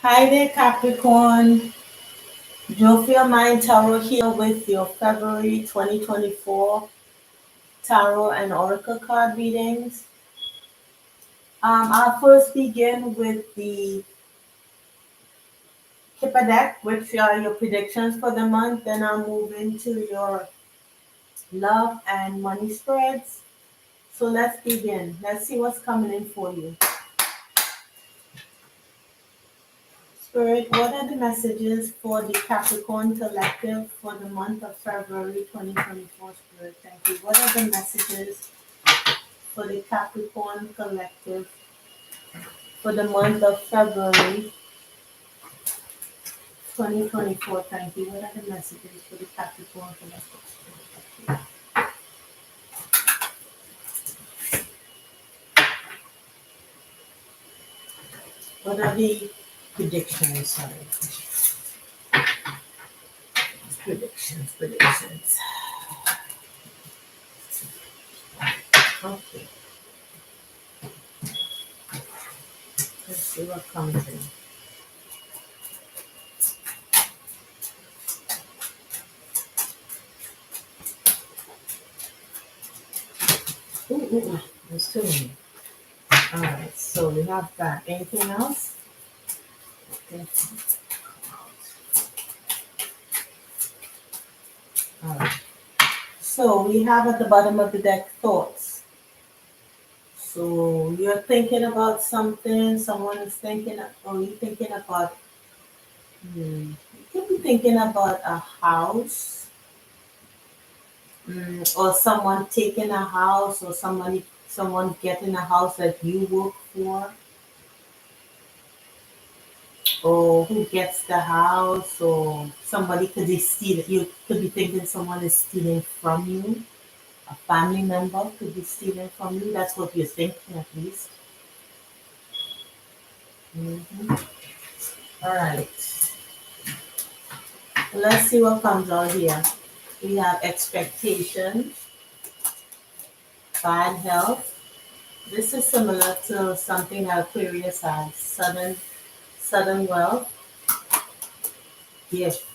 Hi there, Capricorn. Jophia Mind Tarot here with your February 2024 Tarot and Oracle card readings. I'll first begin with the Kipper deck, which are your predictions for the month. Then I'll move into your love and money spreads. So let's begin. Let's see what's coming in for you. Spirit, what are the messages for the Capricorn Collective for the month of February 2024? Spirit, thank you. What are the messages for the Capricorn Collective for the month of February 2024? Thank you. What are the messages for the Capricorn Collective? What are the predictions? Sorry. Predictions. Okay. Let's see what comes in. Ooh. There's too many. Alright, so we have that. Anything else? Okay. Alright. So we have at the bottom of the deck thoughts. So you're thinking about something, someone is thinking, or you're thinking about, you could be thinking about a house, or someone taking a house, or someone getting a house that you work for, or who gets the house, or somebody could be stealing. You could be thinking someone is stealing from you. A family member could be stealing from you. That's what you're thinking, at least. All right. Let's see what comes out here. We have expectations, bad health. This is similar to something that Aquarius has. Sudden wealth, gift,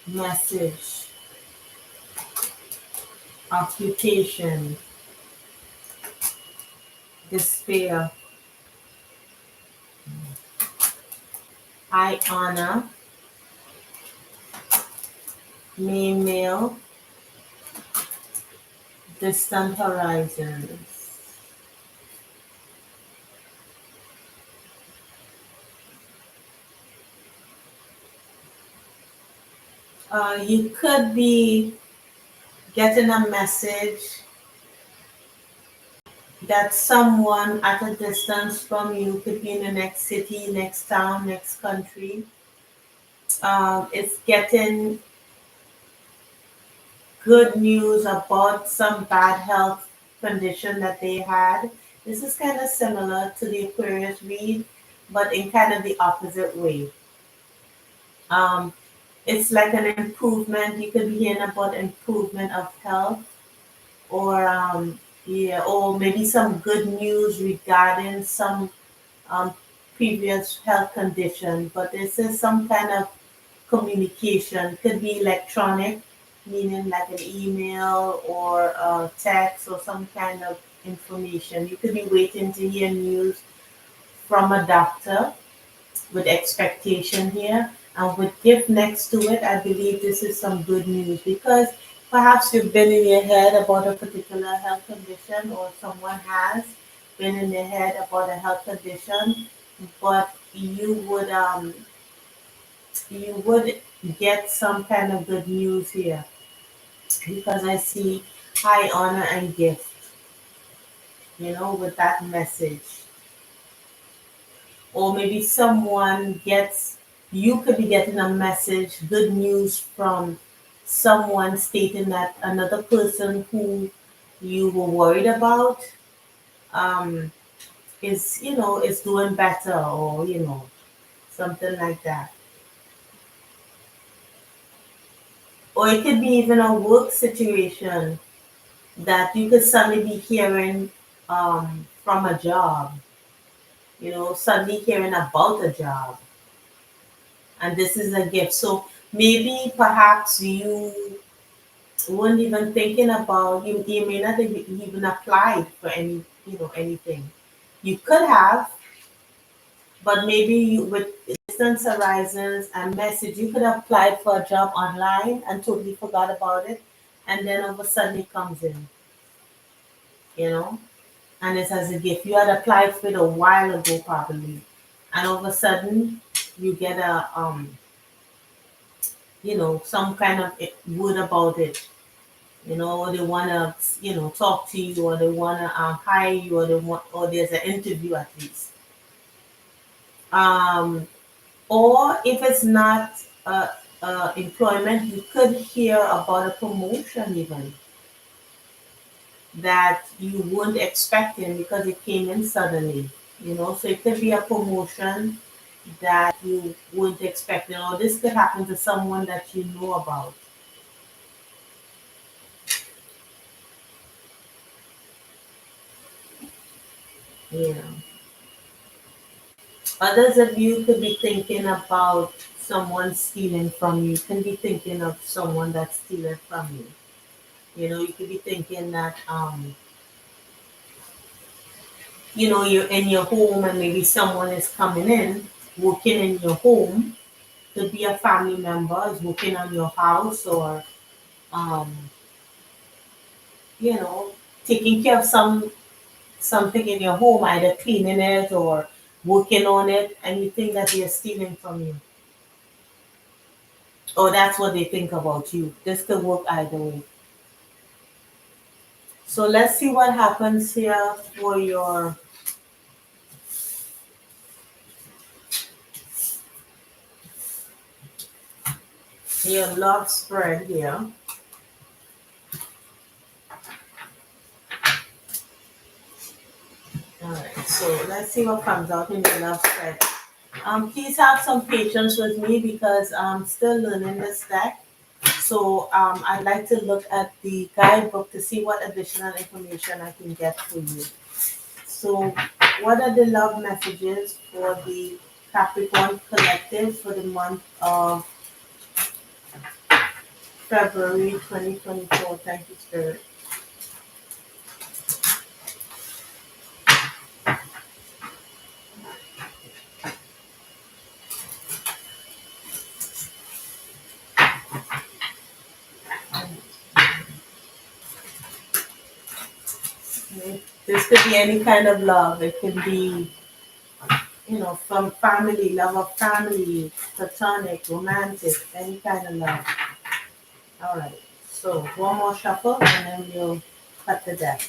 message, occupation, despair, high honor, mail, distant horizons. You could be getting a message that someone at a distance from you, could be in the next city, next town, next country, is getting good news about some bad health condition that they had. This is kind of similar to the Aquarius read, but in kind of the opposite way. Um, it's like an improvement. You could be hearing about improvement of health, or or maybe some good news regarding some um, previous health condition. But this is some kind of communication. Could be electronic, meaning like an email or a text or some kind of information. You could be waiting to hear news from a doctor with expectation here. And with gift next to it, I believe this is some good news, because perhaps you've been in your head about a particular health condition, or someone has been in their head about a health condition, but you would get some kind of good news here, because I see high honor and gift, with that message. Or maybe you could be getting a message, good news from someone stating that another person who you were worried about um, is doing better, or, something like that. Or it could be even a work situation that you could suddenly be hearing from a job. suddenly hearing about a job, and this is a gift. So maybe perhaps you weren't even thinking about, you may not have even applied for anything. You could have, but maybe with distance horizons and message, you could have applied for a job online and totally forgot about it, and then all of a sudden it comes in, you know, and it's as a gift. You had applied for it a while ago, probably, and all of a sudden you get some kind of word about it. Or they wanna, talk to you, or they wanna hire you, or there's an interview at least. Um, or if it's not employment, you could hear about a promotion even that you weren't expecting because it came in suddenly. So it could be a promotion that you weren't expecting, or this could happen to someone that you know about. Yeah. Others of you could be thinking about someone stealing from you. You can be thinking of someone that's stealing from you. You could be thinking that you're in your home and maybe someone is coming in, working in your home. Could be a family member is working on your house, or um, you know, taking care of something in your home, either cleaning it or working on it, and you think that they're stealing from you. Or that's what they think about you. This could work either way. So let's see what happens here for your love spread here. All right, so let's see what comes out in your love spread. Please have some patience with me because I'm still learning this deck. So I'd like to look at the guidebook to see what additional information I can get for you. So, what are the love messages for the Capricorn collective for the month of February 2024? Thank you, Spirit. Okay. This could be any kind of love. It could be, from family, love of family, platonic, romantic, any kind of love. All right. So, one more shuffle and then we'll cut the deck.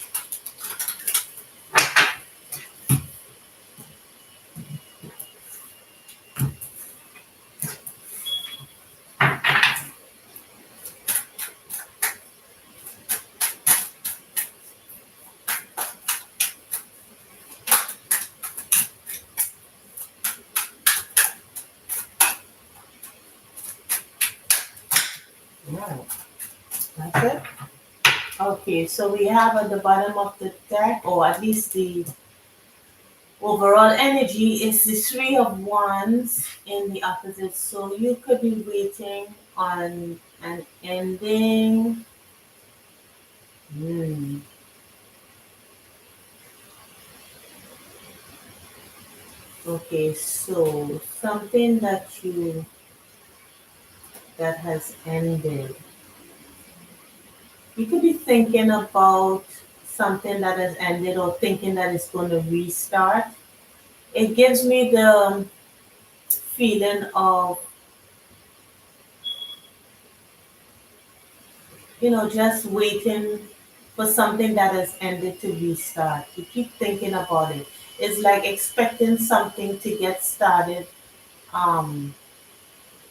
All right. That's it. Okay, so we have at the bottom of the deck, or at least the overall energy, is the Three of Wands in the opposite. So you could be waiting on an ending. Hmm. Okay, so something that has ended. You could be thinking about something that has ended, or thinking that it's going to restart. It gives me the feeling of just waiting for something that has ended to restart. You keep thinking about it. It's like expecting something to get started. Um,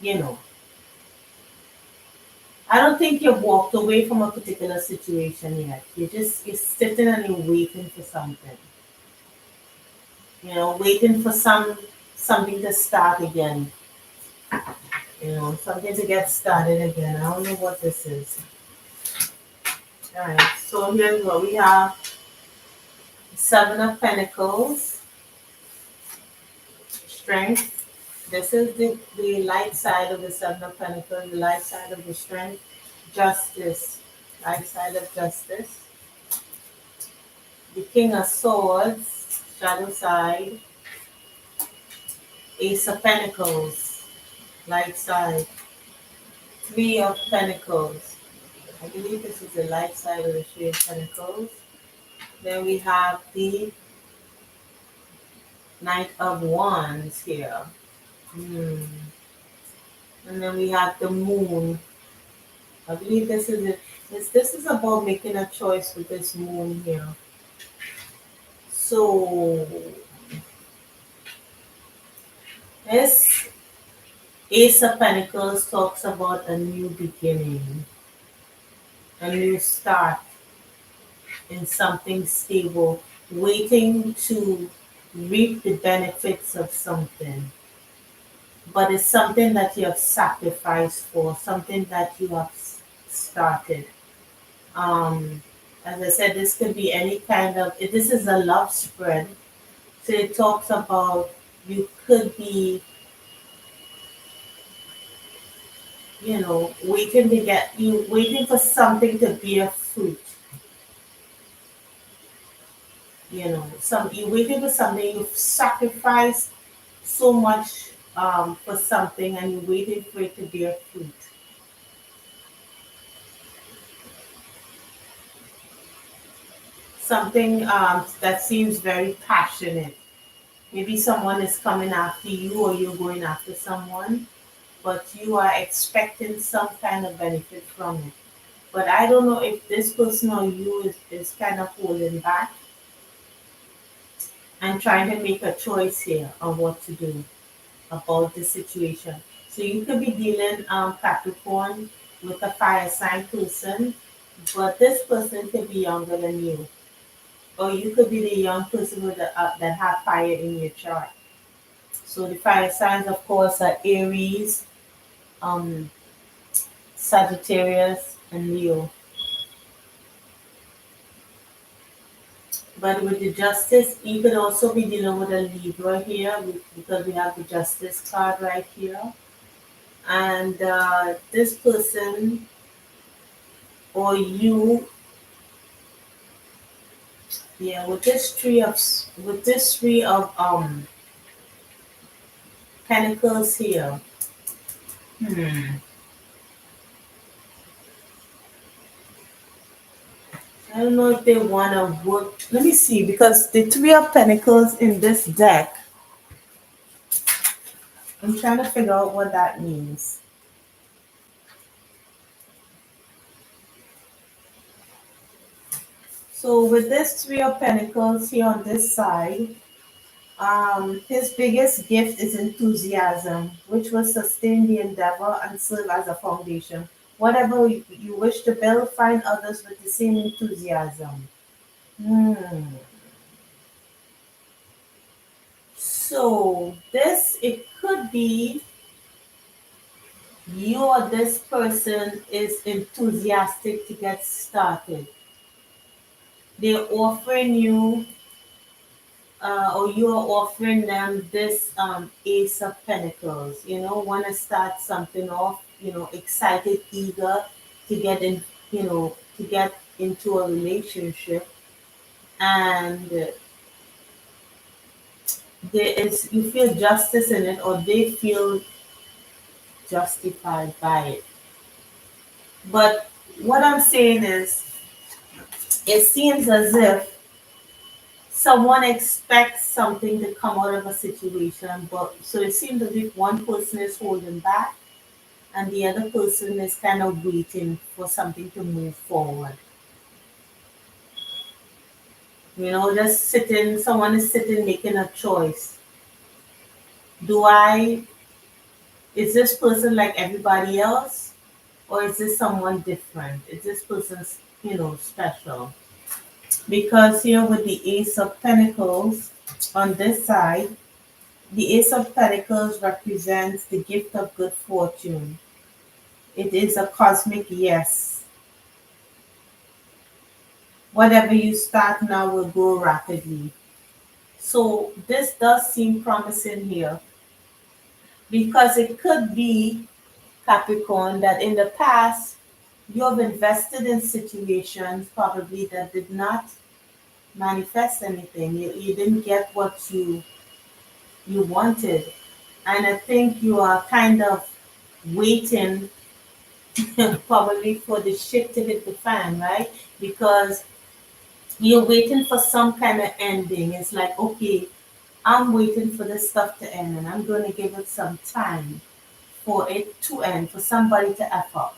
you know, I don't think you've walked away from a particular situation yet. You're sitting and you're waiting for something. Waiting for something to start again. Something to get started again. I don't know what this is. All right. So here we go. We have Seven of Pentacles, Strength. This is the light side of the Seven of Pentacles, the light side of the strength. Justice, light side of justice. The King of Swords, shadow side. Ace of Pentacles, light side. Three of Pentacles. I believe this is the light side of the Three of Pentacles. Then we have the Knight of Wands here. Hmm. And then we have the Moon. I believe this is it. This is about making a choice with this Moon here. So this Ace of Pentacles talks about a new beginning, a new start in something stable, waiting to reap the benefits of something. But it's something that you have sacrificed for, something that you have started. Um, as I said, this could be any kind of, this is a love spread. So it talks about you could be, waiting for something to bear fruit. You waiting for something, you've sacrificed so much for something and you're waiting for it to bear fruit. Something that seems very passionate. Maybe someone is coming after you or you're going after someone, but you are expecting some kind of benefit from it. But I don't know if this person or you is kind of holding back and trying to make a choice here on what to do about the situation. So you could be dealing Capricorn with a fire sign person, but this person could be younger than you. Or you could be the young person that have fire in your chart. So the fire signs, of course, are Aries, um, Sagittarius, and Leo. But with the justice, you could also be dealing with a Libra here because we have the justice card right here. And this person or you, yeah, with this three of pentacles here. Hmm. I don't know if they want to work. Let me see, because the Three of Pentacles in this deck, I'm trying to figure out what that means. So with this Three of Pentacles here on this side, his biggest gift is enthusiasm, which will sustain the endeavor and serve as a foundation. Whatever you wish to build, find others with the same enthusiasm. Hmm. So this, it could be you or this person is enthusiastic to get started. They're offering you, or you are offering them this Ace of Pentacles. Want to start something off. Excited, eager to get in. To get into a relationship, and you feel justice in it, or they feel justified by it. But what I'm saying is, it seems as if someone expects something to come out of a situation, but so it seems as if one person is holding back and the other person is kind of waiting for something to move forward. Just sitting, someone is sitting making a choice. Do I, is this person like everybody else? Or is this someone different? Is this person, special? Because here with the Ace of Pentacles on this side, the Ace of Pentacles represents the gift of good fortune. It is a cosmic yes. Whatever you start now will grow rapidly. So this does seem promising here. because it could be, Capricorn, that in the past you have invested in situations probably that did not manifest anything. You didn't get what you wanted. And I think you are kind of waiting probably for the shit to hit the fan, right? Because you're waiting for some kind of ending. It's like, okay, I'm waiting for this stuff to end and I'm going to give it some time for it to end, for somebody to F up.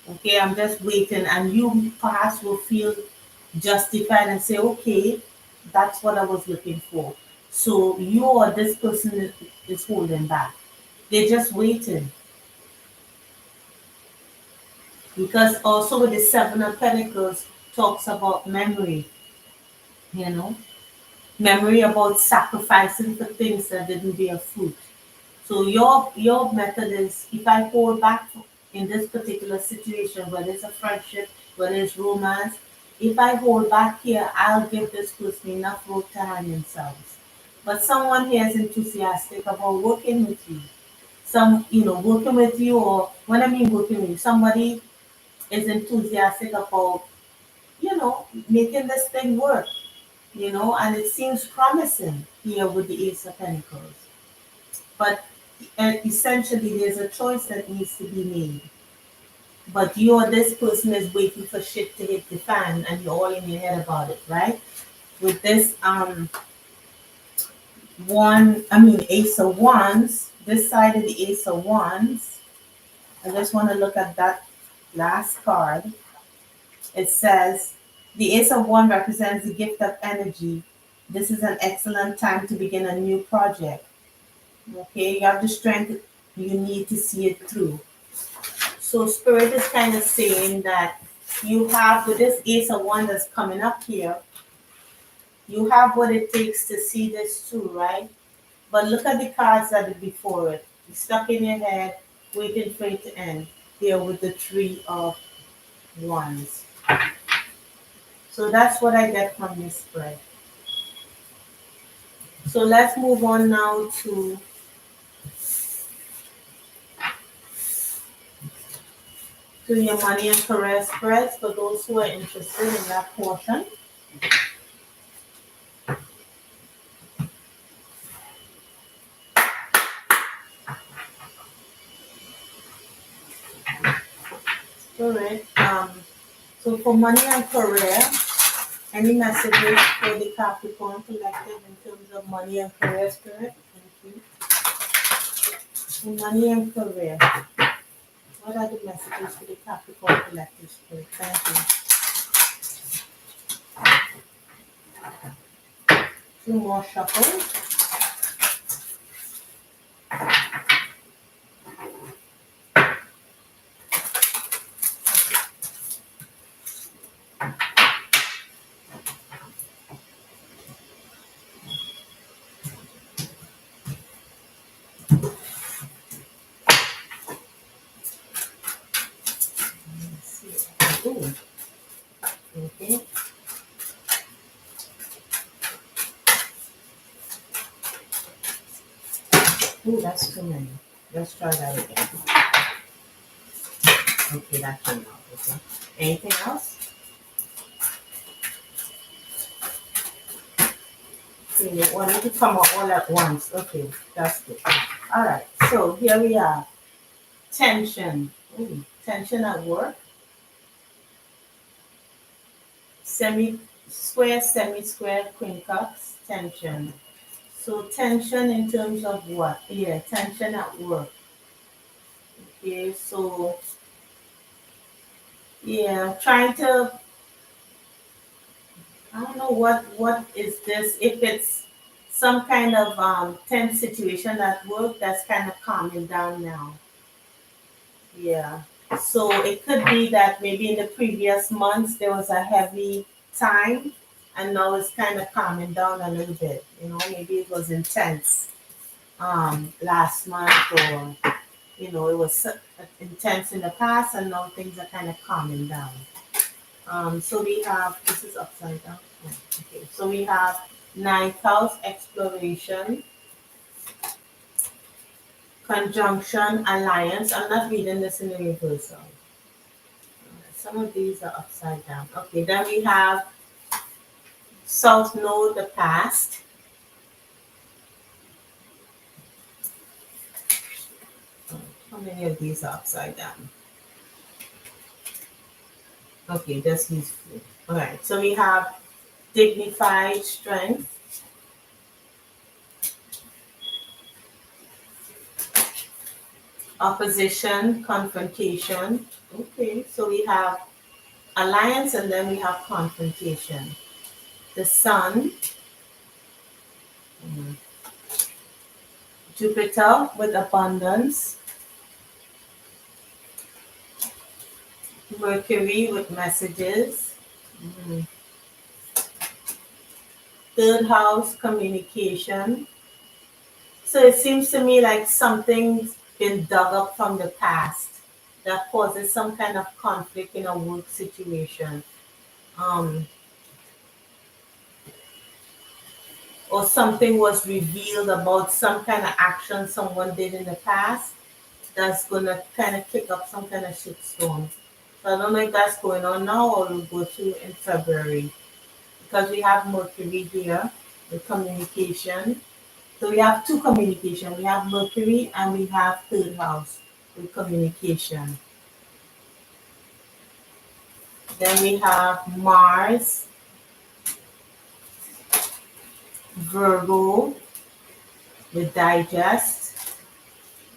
Okay, I'm just waiting, and you perhaps will feel justified and say, okay, that's what I was looking for. So you or this person is holding back. They're just waiting. Because also with the Seven of Pentacles talks about memory, you know, memory about sacrificing for things that didn't bear fruit. So your method is, if I hold back in this particular situation, whether it's a friendship, whether it's romance, if I hold back here, I'll give this person enough rope to hang themselves. But someone here is enthusiastic about working with you. Working with you, or when I mean working with you, somebody is enthusiastic about, making this thing work, and it seems promising here with the Ace of Pentacles. But essentially, there's a choice that needs to be made. But you or this person is waiting for shit to hit the fan, and you're all in your head about it, right? With this Ace of Wands, this side of the Ace of Wands, I just want to look at that last card. It says, the Ace of Wands represents the gift of energy. This is an excellent time to begin a new project. Okay, you have the strength you need to see it through. So Spirit is kind of saying that you have, with this Ace of Wands that's coming up here, you have what it takes to see this through, right? But look at the cards that are before it. It's stuck in your head, waiting for it to end. Here with the Three of Wands. So that's what I get from this spread. So let's move on now to your money and career spreads for those who are interested in that portion. Correct. So for money and career, any messages for the Capricorn collective in terms of money and career spirit? Thank you. For money and career, what are the messages for the Capricorn collective spirit? Thank you. Two more shuffles. Let's see. Ooh, okay. Ooh, that's too many. Let's try that again. Okay, that came out. Okay. Anything else? Okay, you want it to come out all at once. Okay, that's good. All right, so here we are. Tension. Ooh, tension at work. Semi-square, quincux, tension. So tension in terms of what? Yeah, tension at work. Okay, so yeah, trying to, I don't know what is this. If it's some kind of tense situation at work, that's kind of calming down now. Yeah. So it could be that maybe in the previous months there was a heavy time, and now it's kind of calming down a little bit. Maybe it was intense last month, or it was intense in the past, and now things are kind of calming down. So we have, this is upside down. Oh, okay. So we have ninth house exploration, conjunction, alliance. I'm not reading this in the reversal. Some of these are upside down. Okay, then we have South Node, the past. How many of these are upside down? Okay, just these few. All right, so we have dignified strength, opposition, confrontation. Okay, so we have alliance and then we have confrontation. The sun, Jupiter with abundance, Mercury with messages, mhm. Third house, communication. So it seems to me like something's been dug up from the past that causes some kind of conflict in a work situation. Um, or something was revealed about some kind of action someone did in the past that's gonna kind of kick up some kind of shitstorm. So I don't know if that's going on now or will go to in February because we have Mercury here with communication. So we have two communication. We have Mercury and we have third house with communication. Then we have Mars, Virgo with digest,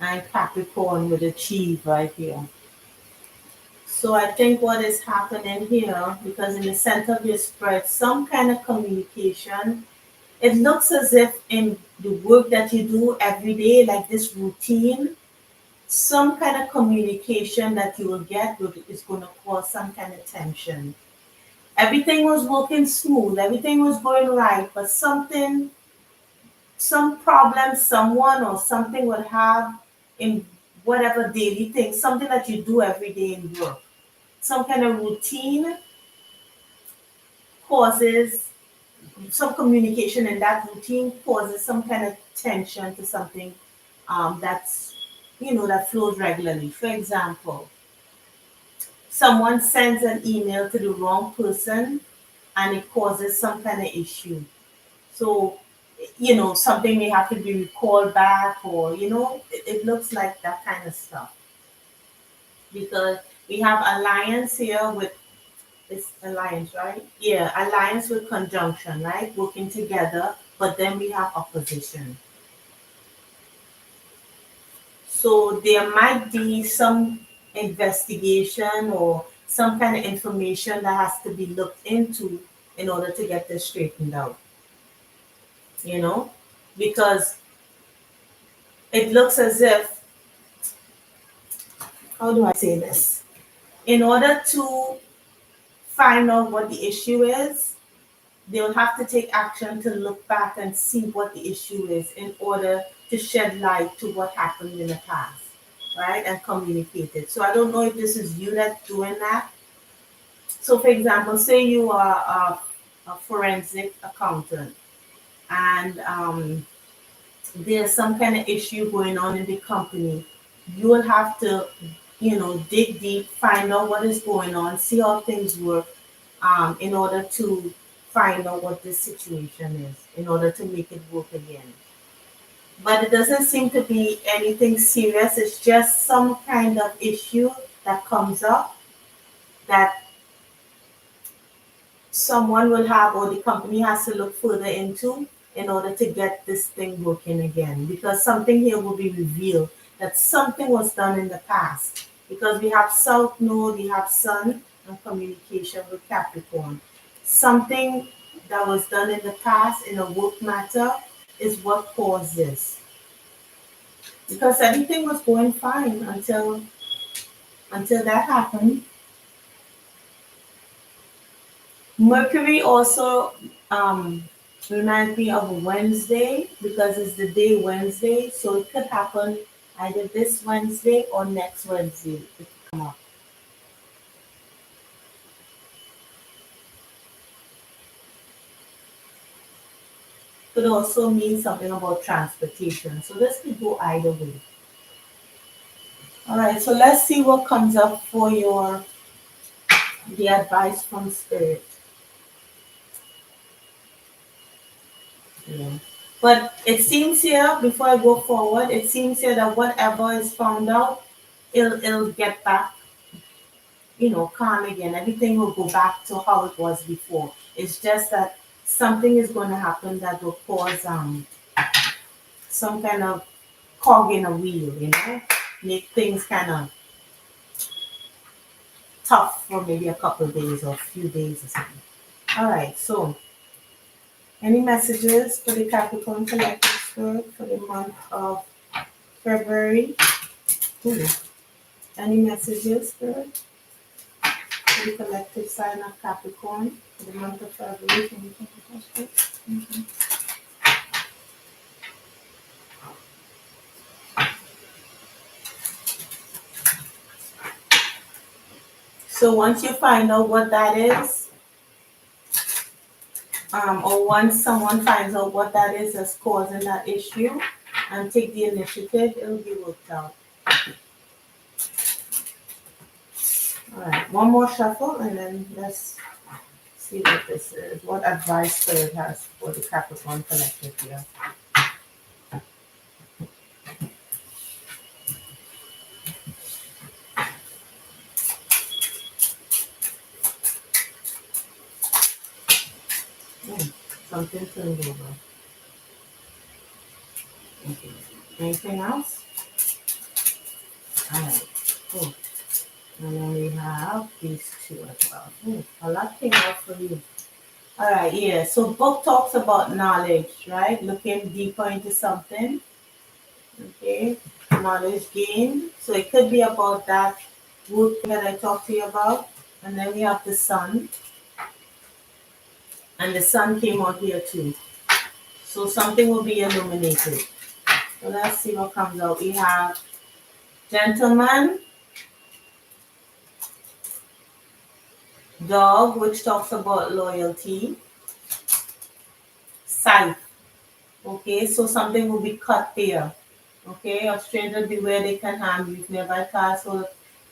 and Capricorn with achieve right here. So I think what is happening here, because in the center of your spread, some kind of communication. It looks as if in the work that you do every day, like this routine, some kind of communication that you will get is going to cause some kind of tension. Everything was working smooth, everything was going right, but something, some problem someone or something would have in whatever daily thing, something that you do every day in work, some kind of routine causes some communication in that routine causes some kind of tension to something that's that flows regularly. For example, someone sends an email to the wrong person and it causes some kind of issue. So something may have to be recalled back, or it looks like that kind of stuff because we have alliance here with it's alliance, right? Yeah, alliance with conjunction, right? Working together, but then we have opposition. So there might be some investigation or some kind of information that has to be looked into in order to get this straightened out, you know? Because it looks as if, how do I say this? In order to find out what the issue is, they'll have to take action to look back and see what the issue is in order to shed light to what happened in the past, right? And communicate it. So I don't know if this is you that's doing that. So, for example, say you are a forensic accountant and there's some kind of issue going on in the company. You will have to, dig deep, find out what is going on, see how things work, in order to find out what this situation is, in order to make it work again. But it doesn't seem to be anything serious. It's just some kind of issue that comes up that someone will have, or the company has to look further into in order to get this thing working again, because something here will be revealed that something was done in the past, because we have south node, we have sun and communication with Capricorn. Something that was done in the past in a work matter is what caused this, because everything was going fine until that happened. Mercury also reminds me of Wednesday because it's the day Wednesday, so it could happen either this Wednesday or next Wednesday. It could come up. Could also mean something about transportation. So this could go either way. All right, so let's see what comes up for your the advice from spirit. Yeah. But it seems here, before I go forward, it seems here that whatever is found out, it'll get back, calm again. Everything will go back to how it was before. It's just that something is going to happen that will cause some kind of cog in a wheel, make things kind of tough for maybe a couple of days or a few days or something. All right, so any messages for the Capricorn collective spirit for the month of February? Ooh. Any messages, spirit, for the collective sign of Capricorn for the month of February 2024? Mhm. So once you find out what that is, or once someone finds out what that is that's causing that issue and take the initiative, it'll be worked out. All right, one more shuffle and then let's see what this is. What advice Spirit has for the Capricorn collective here. Hmm, something turned over. Okay. Anything else? All right, cool. And then we have these two as well. A lot came out for you. All right, yeah. So book talks about knowledge, right? Looking deeper into something. Okay, knowledge gain. So it could be about that work that I talked to you about. And then we have the sun, and the sun came out here too. So something will be illuminated. So let's see what comes out. We have gentleman, dog, which talks about loyalty, scythe. Okay, so something will be cut there. Okay, of strangers beware, they can harm you, nearby castle,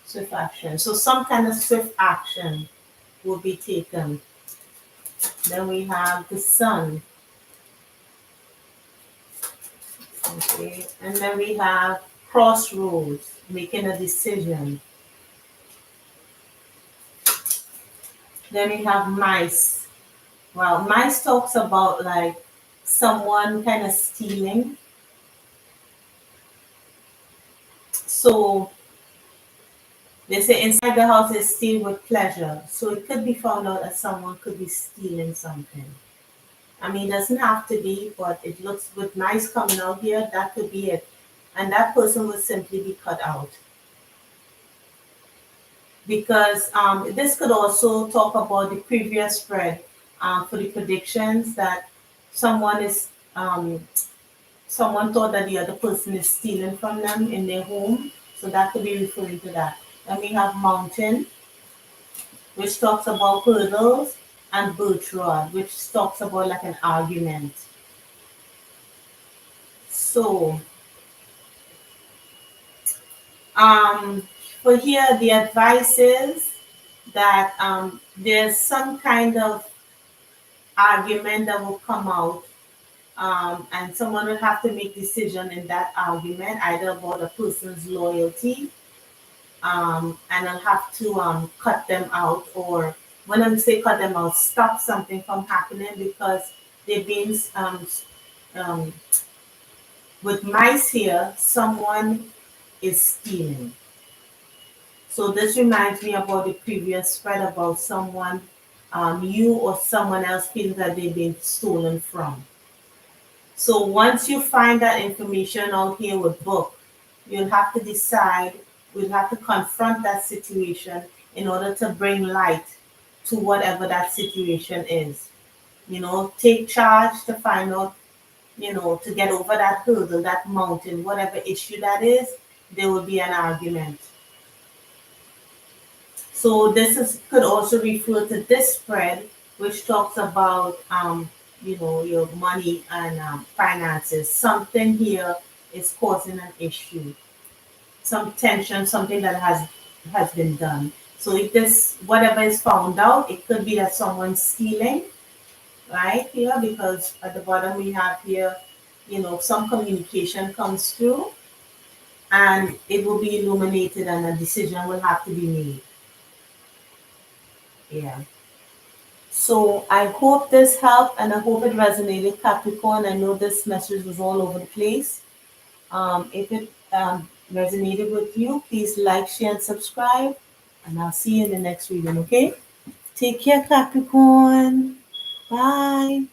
swift action. So some kind of swift action will be taken. Then we have the sun. Okay, and then we have crossroads, making a decision. Then we have mice. Well, mice talks about like someone kind of stealing. So they say inside the house is steal with pleasure. So it could be found out that someone could be stealing something. I mean, it doesn't have to be, but it looks with mice coming out here, that could be it. And that person will simply be cut out. Because this could also talk about the previous spread for the predictions that someone is someone thought that the other person is stealing from them in their home. So that could be referring to that. Then we have mountain, which talks about hurdles, and birch rod, which talks about like an argument. So Um, for here, the advice is that there's some kind of argument that will come out, and someone will have to make decision in that argument, either about a person's loyalty, and I'll have to cut them out, or when I say cut them out, stop something from happening because they've been um, with mice here, someone is stealing. So this reminds me about the previous spread about someone, you or someone else feels that they've been stolen from. So once you find that information out here with book, you'll have to decide, we'll have to confront that situation in order to bring light to whatever that situation is. Take charge to find out, to get over that hurdle, that mountain, whatever issue that is, there will be an argument. So this could also refer to this spread, which talks about your money, and finances. Something here is causing an issue. some tension, something that has been done. So if this whatever is found out, it could be that someone's stealing, right here, because at the bottom we have here, some communication comes through and it will be illuminated and a decision will have to be made. Yeah. So I hope this helped and I hope it resonated, Capricorn. I know this message was all over the place. If it resonated with you, please like, share, and subscribe. And I'll see you in the next reading, okay? Take care, Capricorn. Bye.